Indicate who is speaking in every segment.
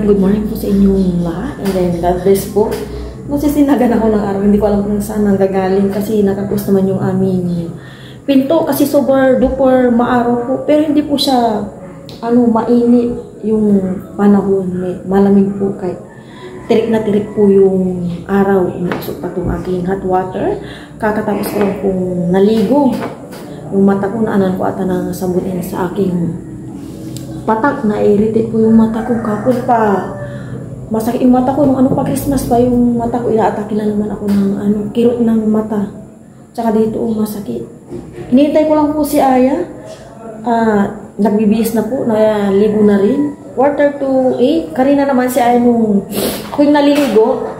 Speaker 1: good morning po sa inyong lahat. And then, God bless po. Nasisinagan ako ng araw. Hindi ko alam kung saan nanggagaling kasi nakapos naman yung aming pinto. Kasi super duper maaraw po. Pero hindi po siya, mainit yung panahon. Malamig po kahit tirik na tirik po yung araw. Umusok pa itong aking hot water. Kakatapos ko lang pong naligo. Yung mata ko, naanan ko ata ng sabunin sa aking patak. Na-irritate po yung mata ko. Kapon pa. Masakit yung mata ko. Nung pa Christmas pa yung mata ko. Inaatake na naman ako ng kirot ng mata. Tsaka dito masakit. Hinihintay ko lang po si Aya. Nagbibihis na po. Naligo na rin. 7:45. Karina naman si Aya nung ako yung naliligo.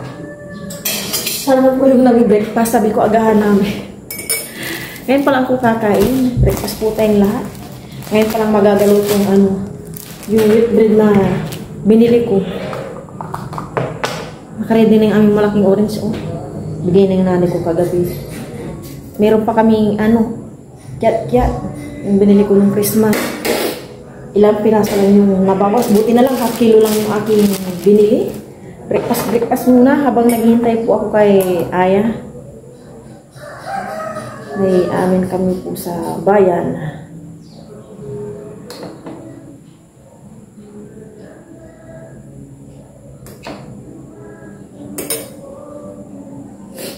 Speaker 1: Sarap ko yung nag-breakfast. Sabi ko agahan namin. Ngayon pa lang ako kakain. Breakfast po tayong lahat. Ngayon pa lang magagalaw itong yung wheat bread na binili ko. Nakaready na yung aming malaking orange. Bigay na yung nanay ko kagabi. Meron pa kaming kyat-kyat. Yung binili ko ng Christmas. Ilang piraso lang yung nabawas. Buti na lang, half kilo lang yung aking binili. Breakfast muna habang naghihintay po ako kay Aya. May amin kami po sa bayan.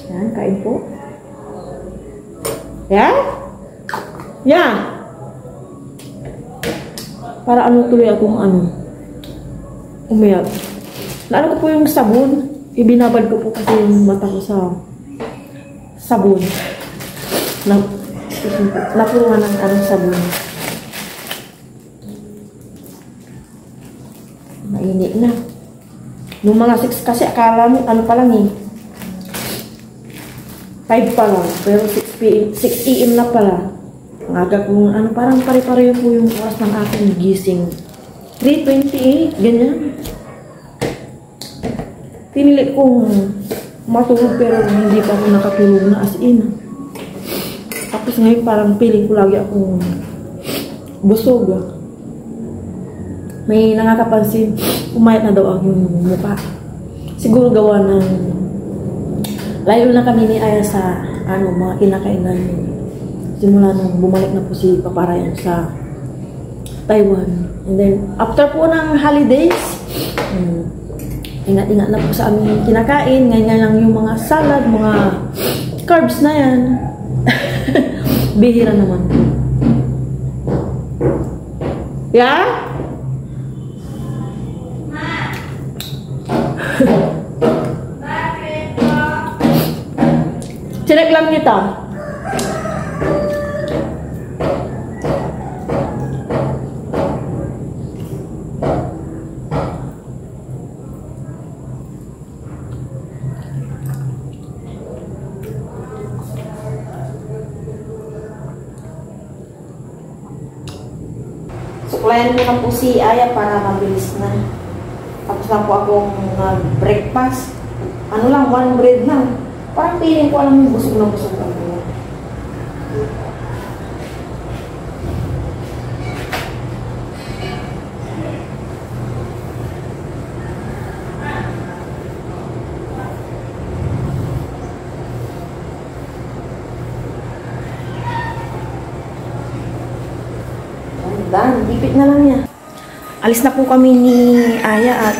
Speaker 1: Yan, kain po. Yan? Yan! Para tuloy akong umiyak. Naano ko po yung sabon. Ibinabad ko po kasi yung mata ko sa sabon. Napuruhan ng sabon. Mainit na. Nung mga 6 kasi akala mo, pa lang 5 pa lang. Pero 6 AM na pala. Ang aga kong, parang pare-pareho po yung oras ng aking gising. 3:28, ganyan. Pinilit kong matulog pero hindi pa ako nakatulog na as in. Tapos ngayon parang piling ko lagi akong busog. May nakakapansin, umayat na daw ang mukha. Siguro gawa ng layo na kami ni Aya sa mga kinakainan. Simula nung bumalik na po si Papa Ryan sa Taiwan. And then, after po ng holidays, ingat-ingat na po sa aming kinakain. Ngayon lang yung mga salad, mga carbs na yan. Bihira naman po. Yeah? Chinek lang kita. Suklayan ko na po si Aya para mabilis na. Tapos na po akong breakfast. Lang, 1 bread lang. Parang piling ko alam yung busog na busog ako. Dan, dipit na lang niya. Alis na po kami ni Aya at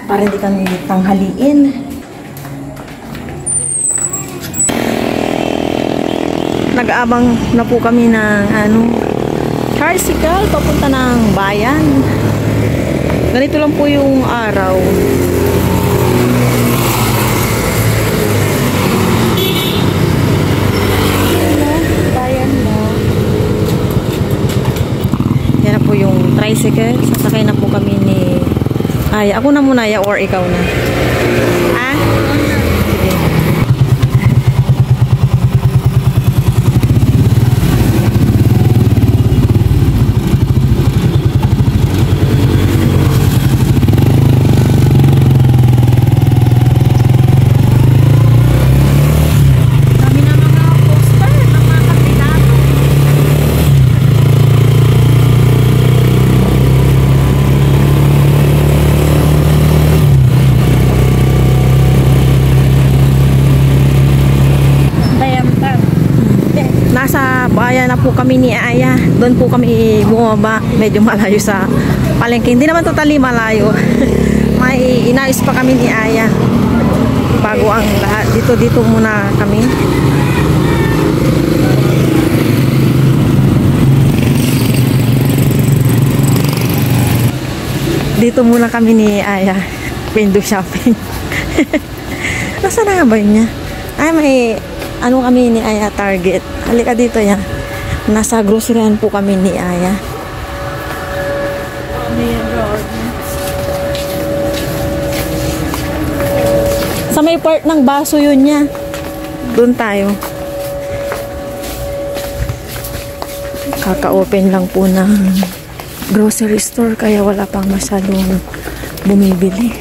Speaker 1: para di kami tanghaliin. Nag-aabang na po kami ng tricycle papunta ng bayan. Ganito lang po yung araw. Bayan mo. Yan na po yung tricycle. Sasakay na po kami ni Aya. Ako na muna, Aya, or ikaw na? Sige. ayan na po kami ni Aya. Doon po kami bumaba. Medyo malayo sa palengke. Hindi naman totally malayo. May inayos pa kami ni Aya. Bago ang lahat. Dito muna kami. Dito muna kami ni Aya. Window shopping. Nasaan na ba yun niya? Ay, may ano kami ni Aya Target. Halika dito yan. Nasa groceryan po kami ni Aya. Sa may part ng baso yun niya. Doon tayo. Kaka-open lang po ng grocery store kaya wala pang masyadong bumibili.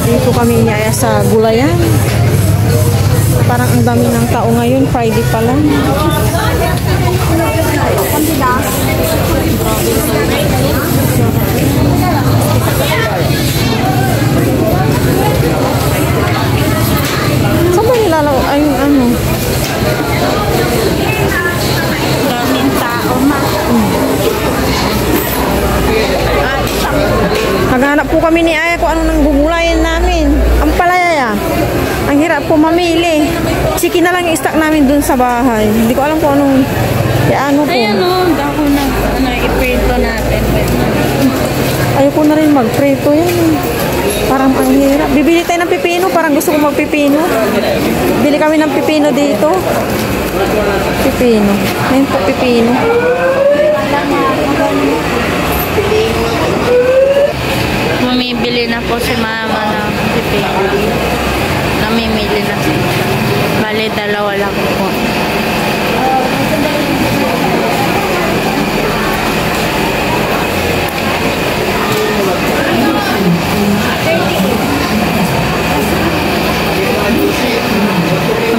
Speaker 1: Dito kami niya sa gulayan. Parang ang dami ng tao ngayon. Friday pa lang. Saan ba nilalaw? Ay, ano?
Speaker 2: Daming tao ma.
Speaker 1: Naghanap po kami ni Aya kung ano nang gugulayan namin. Ang palaya. Ang hirap po mamili. Siki na lang yung stock namin dun sa bahay. Hindi ko alam kung anong ano po.
Speaker 2: Ayan o, dako na iprito natin.
Speaker 1: Ayoko na rin magprito yan. Parang ang hirap. Bibili tayo ng pipino. Parang gusto ko magpipino. Bili kami ng pipino dito. Pipino. Ayun po pipino.
Speaker 2: Bumibili na po si mama ng pipino. Namimili na siya. Bale, dalawa lang po.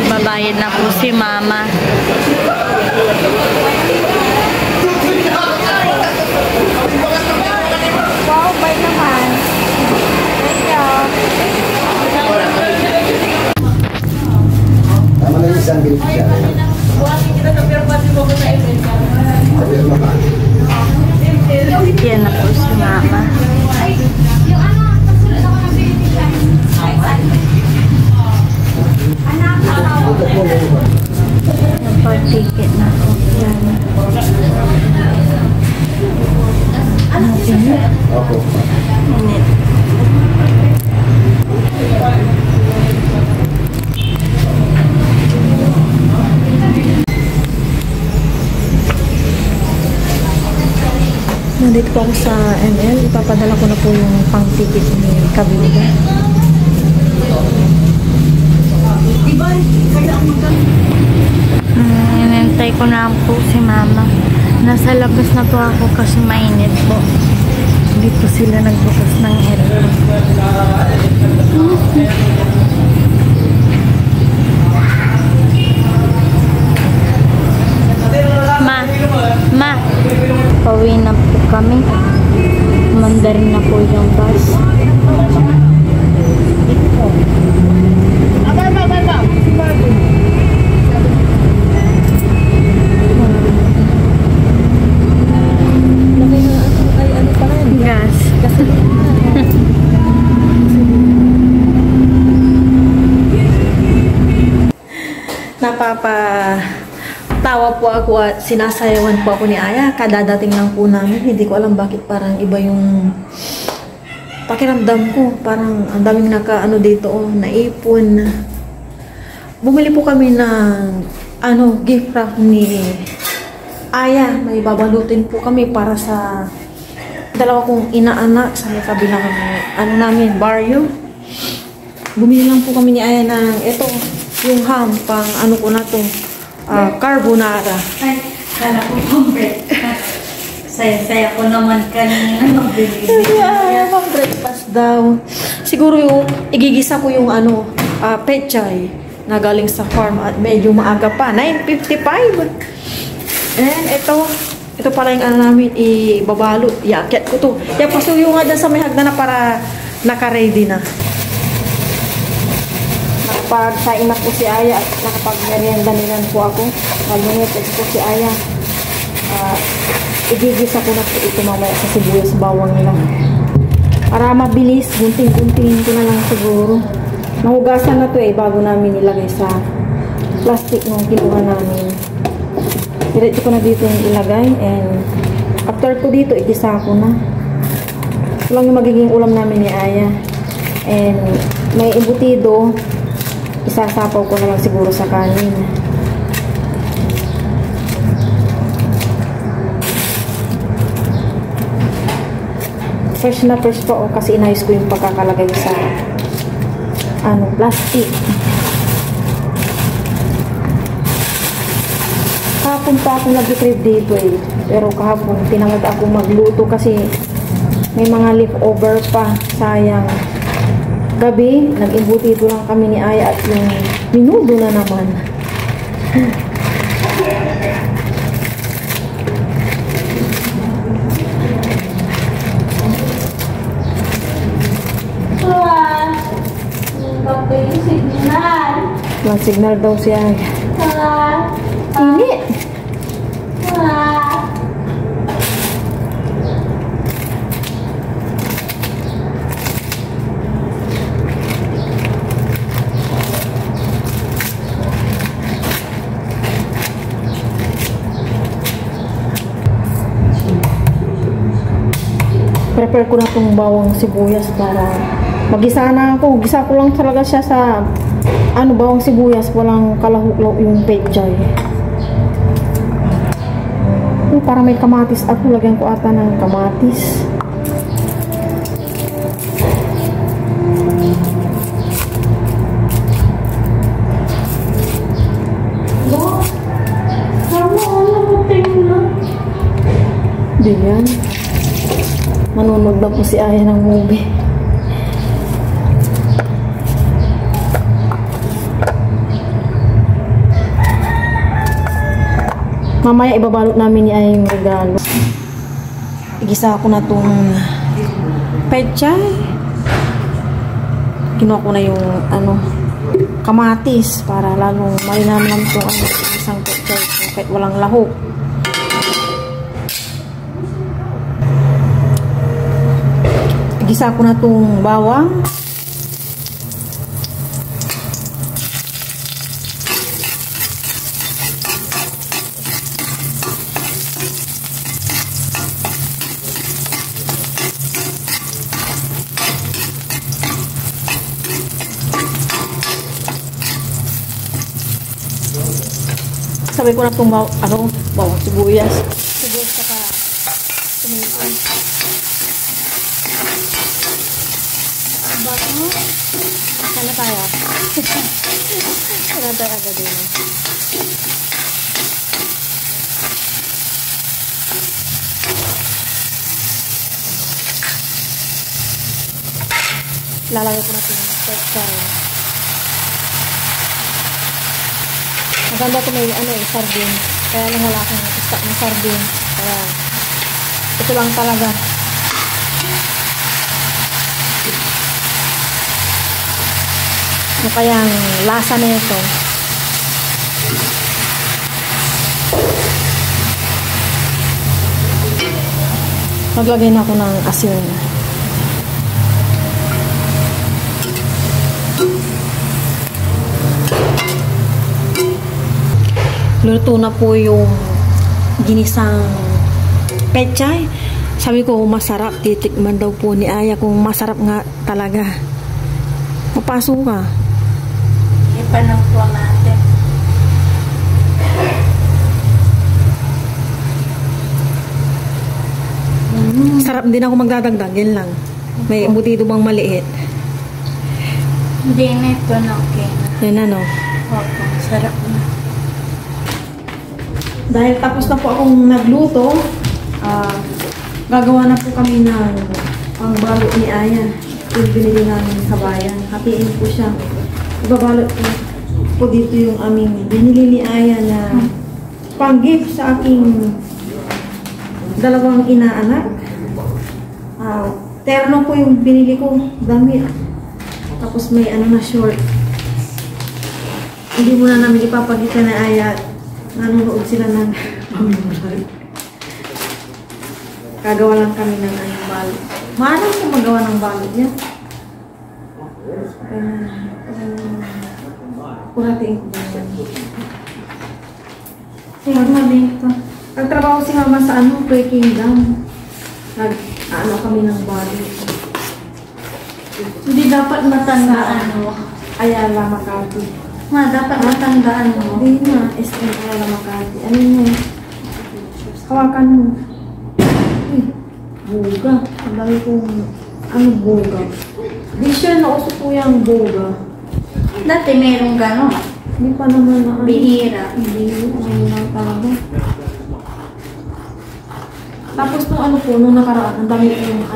Speaker 2: Magbabayad na po si mama.
Speaker 1: Wow, bay naman. Thank you.
Speaker 3: Tama na yung isang grip siya.
Speaker 2: Yan na po si mama. Nagpa-ticket na po. Yan.
Speaker 3: Opo.
Speaker 2: Minute.
Speaker 1: Nandito po ako sa ML. Ipapadala ko na po yung pang-ticket ni Kabila.
Speaker 2: Inintay ko na po si mama. Nasa labas na po ako kasi mainit po. Hindi po sila nagbukas ng aircon. Ma, pauwi na po kami. Mandarin na po yung bus. Gas.
Speaker 1: Napapatawa po ako at sinasayawan po ako ni Aya. Kadadating lang po namin. Hindi ko alam bakit parang iba yung pakiramdam ko. Parang ang daming naka-ano dito, naipon. Bumili po kami ng gift wrap ni Aya. May babalutin po kami para sa dalawa kong inaanak sa may kabilang namin, barrio. Bumili lang po kami ni Aya ng ito, yung ham, pang ko na to, carbonara.
Speaker 2: Ay, kala ko pang breakfast. Saya-saya ko naman kanina magbibili.
Speaker 1: Pang breakfast daw. Siguro yung igigisa ko yung pechay na galing sa farm at medyo maaga pa. 9:55. And ito pala yung namin ibabalot. Iakyat ko to. Pasuyo nga dyan sa may hagdan na para naka-ready na. nakapagsaing na po si Aya at nakapag-merienda nilan po ako. Mag-merienda po si Aya. Igigisa ko na po ito mamaya sa sibuyas bawang nila. Para mabilis, gunting-guntingin ko na lang siguro. Nahugasan na to bago namin nilagay sa plastic nung kinuha namin. Diretso ko na dito yung ilagay and after ko dito, igisa ko na. Ito lang yung magiging ulam namin ni Aya. And may embutido, isasapaw ko na lang siguro sa kanin. Fresh na fresh pa kasi inayos ko yung pagkakalagay sa plastic. Kahapon pa ako nag-crave dito pero kahapon tinamad ako magluto kasi may mga leftover pa, sayang. Gabi nag-embutido lang kami ni Aya at yung minudo na naman. May signal daw siya. Ini. Prepare ko na itong bawang sibuyas para mag-gisa na ako. Gisa ko lang talaga siya sa bawang sibuyas, walang kalahok yung pechay. Para may kamatis ako, lagyan ko ata ng kamatis. Di yan. Manunod na po si Aya ng movie. Mamaya ibabalot namin ni Aya yung regalo. Igisa ko na itong pechay. Kinuha ko na yung kamatis para lalong malinamnam itong isang pechay kahit walang lahok. Igisa ko na itong bawang. Sabay ko na itong bawang sibuyas. Sibuyas saka tomato. Bago. Sana tayo. Sana tayo agad din. Lalagay ko na itong pechay. Maganda ito may sardine. Kaya lang wala akong stock ng sardine. Kaya ito lang talaga. Kaya ang lasa na ito. Maglagay na ako ng asin. Luto na po yung ginisang pechay. Sabi ko masarap. Titikman daw po ni Aya kung masarap nga talaga. Papasok ka.
Speaker 2: Ipanang po natin.
Speaker 1: Sarap din ako magdadagdag. Yan lang. May embutido bang maliit?
Speaker 2: Hindi na ito na okay na.
Speaker 1: Yan na no?
Speaker 2: Opo, sarap na.
Speaker 1: Dahil tapos na po akong nagluto, gagawa na po kami ng pangbalot ni Aya. Yung binili namin sa bayan. Hatiin po siya. Ibabalot po dito yung aming binili ni Aya na pang-gift sa aking dalawang inaanak. Terno po yung binili ko. Damit. Tapos may na short. Hindi muna namin ipapagita na ayat. Nanonood sila ng pamimulay. Kagawa lang kami ng balot. Maaaring ko magawa ng balot yan. Kuratiin ko ba yan? Nagtrabaho si mama sa Breaking Down. Ano kami ng balot.
Speaker 2: Hindi dapat matandaan mo.
Speaker 1: Ayala Makati.
Speaker 2: Dapat matandaan mo.
Speaker 1: Hindi na. SM Ayala Makati. Ano yun? Hawakan mo. Boga. Ang dami kong... boga? Di siya nauso po yung boga.
Speaker 2: Dati mayroong gano'n.
Speaker 1: Hindi pa naman na
Speaker 2: Bihira.
Speaker 1: Hindi. Ano lang talaga. Tapos nung nakaraan, ang dami kong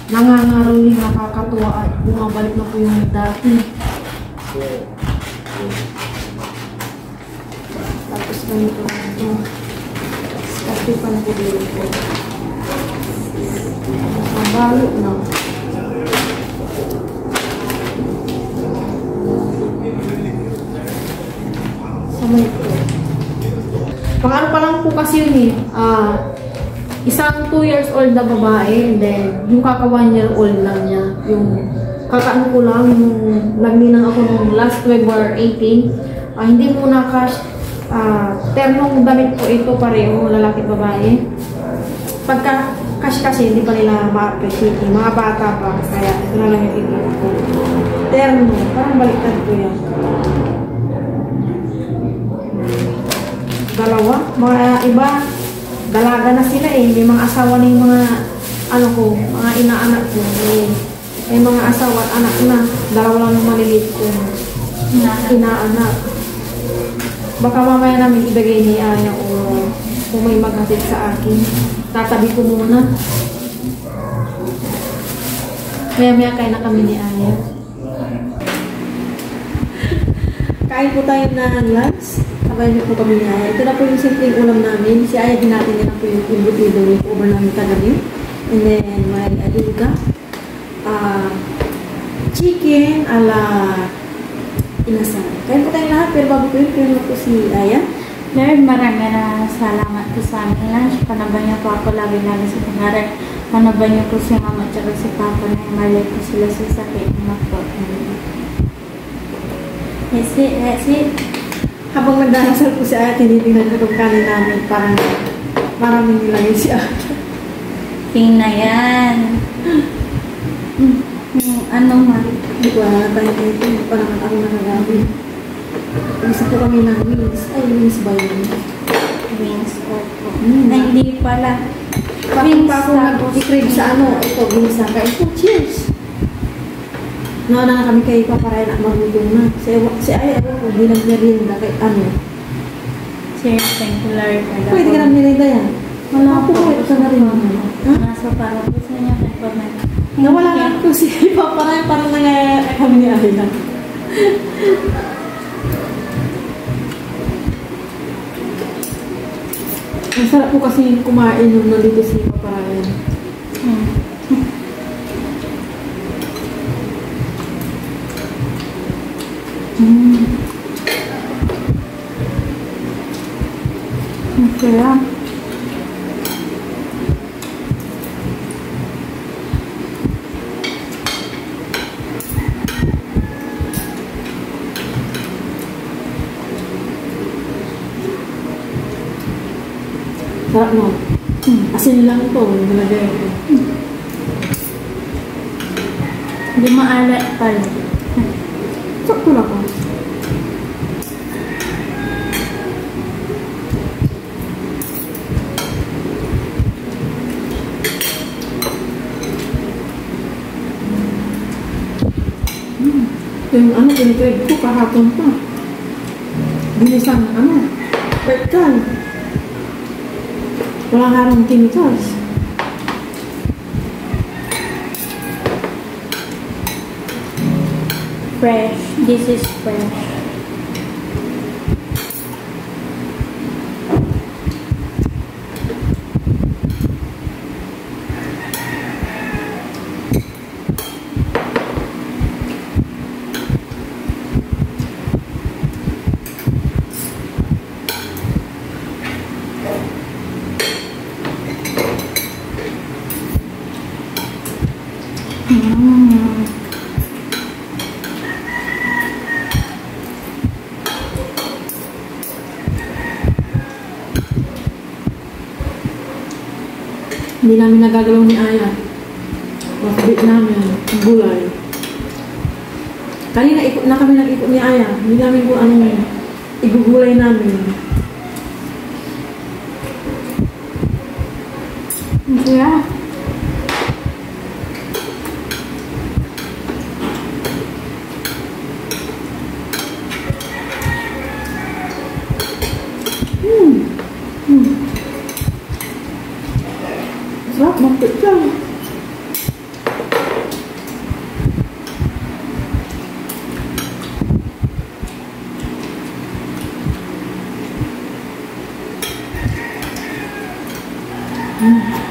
Speaker 1: nangangaroling, nakakatuwa at bumabalik na po yung dati. Tapos ganito na ito. Skatipan po dito. Mabalo na. Samay po. Pang-ano pa lang po kasi yun eh. Isang 2 years old na babae, and then yung kaka 1 year old lang niya. Yung kakaano ko lang, yung nagninang ako nung last February 18. Hindi muna ternong damit po ito pareho, lalaki at babae. Pagka cash kasi, hindi pa nila ma-appreciate. Mga bata pa, kaya ito na lang yung ibig ko. Terno, parang baliktad ko yan. Dalawa, mga iba, dalaga na sila eh. May mga asawa na yung mga mga inaanak ko. May mga asawa at anak na. Dalawa lang yung maliliit ko. Inaanak. Baka mamaya namin ibigay ni Aya o kung may maghatid sa akin. Tatabi ko muna. Maya-maya kain na kami ni Aya. Kain po tayo ng lunch. Sabay niyo po kami ni Aya. Ito na po yung simpleng ulam namin. Si Aya natin na po yung embutido with over namin kagabi. And then, may adiga. Chicken ala inasal. Kain po tayong lahat. Pero bago po yun, pero po si Aya.
Speaker 2: Lord, maraming salamat po sa aming lunch. Panaban niyo po ako lagi-lagi sa pangaral. Panaban niyo po si mama at si papa na malay po sila sa sakit na po. That's it.
Speaker 1: Habang nagdahasal po si Aya, tinitingnan ko itong kanin namin. Parang maraming nilagay si Aya.
Speaker 2: Tingnan yan.
Speaker 1: Hindi ko alam tayo dito. Hindi pa naman ako nakagabi. Isa po kami ng wings. Wings ba yun?
Speaker 2: Wings po. Hindi pala.
Speaker 1: Bakit pa ako nag-crave sa ito, wings na kain po. Cheers! Nauna na kami kayo paparayan at marunong na. Si Aya, ako, hindi lang niya rin na kahit
Speaker 2: Cheers, thank you Lord.
Speaker 1: Pwede ka namin nilita yan. Wala po. Ito na rin naman.
Speaker 2: Nasa para po sa inyo.
Speaker 1: Nawala lang po si paparayan. Parang nangyayari kami ni Aya. Ang sarap po kasi kumain yung nandito si paparayan.
Speaker 2: Masarap.
Speaker 1: Sarap no? Asin lang ito. Nilagay ko.
Speaker 2: Hindi maalat pala.
Speaker 1: Sakto lang ko. Yung pinitread ko kahapon pa. Binisang vertical. Walang harang chemicals.
Speaker 2: Fresh. This is fresh.
Speaker 1: Hindi namin nagagalaw ni Aya. Makabit namin ang gulay. Kanina ikot na kami nag-ikot ni Aya. Hindi namin kung anong igugulay namin.
Speaker 2: Yeah.
Speaker 1: Sarap, mampit siya. Mm.